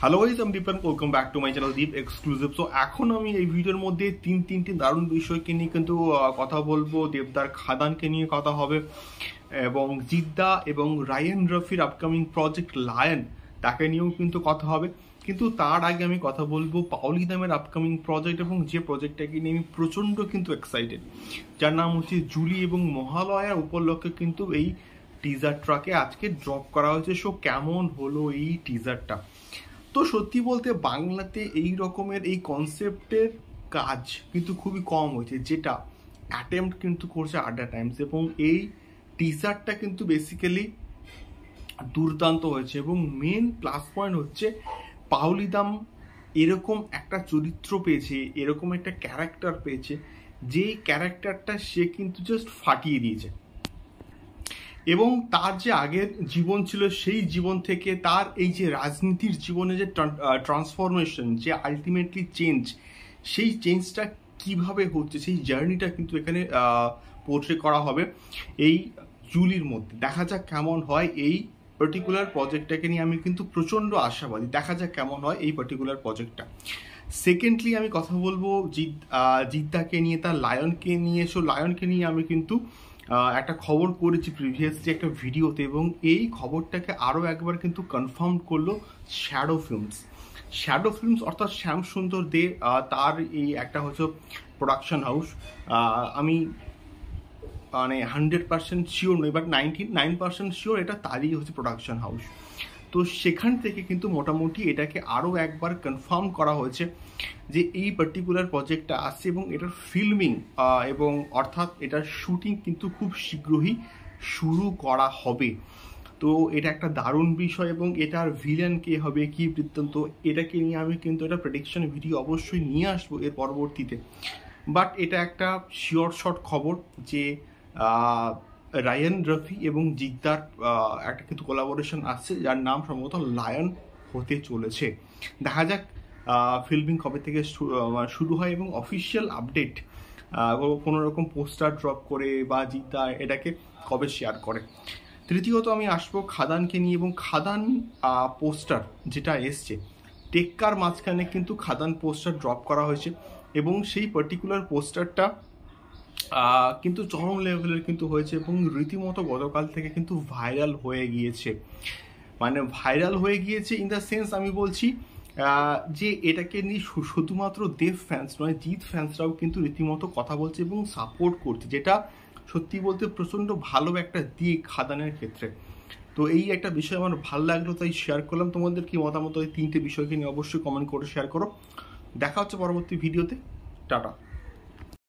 Hello guys, আমি Deep, welcome back to my channel Deep exclusive. তো এখন আমি এই ভিডিওর মধ্যে তিনটি দারুণ বিষয়কে নিয়ে কিন্তু কথা বলবো। দেবদার খাদানকে নিয়ে কথা হবে এবং জিদ্দা এবং রায়ান রফির আপকামিং প্রজেক্ট লায়ন তাকে নিয়েও কিন্তু কথা হবে। কিন্তু তার আগে আমি কথা বলবো পাওলি দামের আপকামিং প্রজেক্ট এবং যে প্রজেক্টটাকে নিয়ে আমি প্রচণ্ড কিন্তু এক্সাইটেড, যার নাম হচ্ছে জুলি এবং মহালয়ার উপলক্ষে কিন্তু এই টিজার ট্রাকে আজকে ড্রপ করা হয়েছে। সো কেমন হলো এই টিজারটা? তো সত্যি বলতে বাংলাতে এই রকমের এই কনসেপ্টের কাজ কিন্তু খুবই কম হয়েছে, যেটা অ্যাটেম্প্ট কিন্তু করছে আড্ডা টাইমস, এবং এই টিজারটা কিন্তু বেসিক্যালি দুর্দান্ত হয়েছে। এবং মেন প্লাস পয়েন্ট হচ্ছে পাওলি দাম এরকম একটা চরিত্র পেয়েছে, এরকম একটা ক্যারেক্টার পেয়েছে, যেই ক্যারেক্টারটা সে কিন্তু জাস্ট ফাটিয়ে দিয়েছে। এবং তার যে আগের জীবন ছিল সেই জীবন থেকে তার এই যে রাজনীতির জীবনে যে ট্রান্সফরমেশন, যে আলটিমেটলি চেঞ্জ, সেই চেঞ্জটা কিভাবে হচ্ছে সেই জার্নিটা কিন্তু এখানে পোর্ট্রে করা হবে এই জুলির মধ্যে। দেখা যাক কেমন হয় এই পার্টিকুলার প্রজেক্টটাকে নিয়ে। আমি কিন্তু প্রচণ্ড আশাবাদী, দেখা যাক কেমন হয় এই পার্টিকুলার প্রজেক্টটা। সেকেন্ডলি আমি কথা বলবো জিদ্দাকে নিয়ে, তার লায়নকে নিয়ে। সো লায়নকে নিয়ে আমি কিন্তু একটা খবর করেছি প্রিভিয়াসলি একটা ভিডিওতে, এবং এই খবরটাকে আরও একবার কিন্তু কনফার্ম করলো শ্যাডো ফিল্মস অর্থাৎ শ্যাম সুন্দর দে, তার এই একটা হচ্ছে প্রোডাকশন হাউস। আমি মানে 100% শিওর নই, বাট 99% শিওর এটা তারই হচ্ছে প্রোডাকশন হাউস। তো সেখান থেকে কিন্তু মোটামুটি এটাকে আরও একবার কনফার্ম করা হয়েছে যে এই পার্টিকুলার প্রজেক্টটা আসছে, এবং এটার ফিল্মিং এবং অর্থাৎ এটার শুটিং কিন্তু খুব শীঘ্রই শুরু করা হবে। তো এটা একটা দারুণ বিষয়, এবং এটার ভিলেন কে হবে, কি বৃত্তান্ত, এটাকে নিয়ে আমি কিন্তু একটা প্রেডিকশন ভিডিও অবশ্যই নিয়ে আসবো এর পরবর্তীতে। বাট এটা একটা শিওর শর্ট খবর যে রায়ান রফি এবং জিদ্দার একটা কিন্তু কোলাবোরেশন আসছে, যার নাম সম্ভবত লায়ন হতে চলেছে। দেখা যাক ফিল্মিং কবে থেকে শুরু হয় এবং অফিসিয়াল আপডেট কোনো রকম পোস্টার ড্রপ করে বা জিদ্দা এটাকে কবে শেয়ার করে। তৃতীয়ত আমি আসবো খাদানকে নিয়ে, এবং খাদান পোস্টার যেটা এসছে টেক্কার মাঝখানে কিন্তু খাদান পোস্টার ড্রপ করা হয়েছে, এবং সেই পার্টিকুলার পোস্টারটা কিন্তু চরম লেভেলের কিন্তু হয়েছে, এবং রীতিমতো গতকাল থেকে কিন্তু ভাইরাল হয়ে গিয়েছে। মানে ভাইরাল হয়ে গিয়েছে ইন দ্য সেন্স আমি বলছি যে এটাকে নিয়ে শুধুমাত্র দেব ফ্যান্স নয়, জিৎ ফ্যান্সরাও কিন্তু রীতিমতো কথা বলছে এবং সাপোর্ট করছে, যেটা সত্যি বলতে প্রচণ্ড ভালো একটা দিক খাদানের ক্ষেত্রে। তো এই একটা বিষয় আমার ভালো লাগলো, তাই শেয়ার করলাম। তোমাদের কি মতামত এই তিনটে বিষয়কে নিয়ে অবশ্যই কমেন্ট করে শেয়ার করো। দেখা হচ্ছে পরবর্তী ভিডিওতে। টাটা।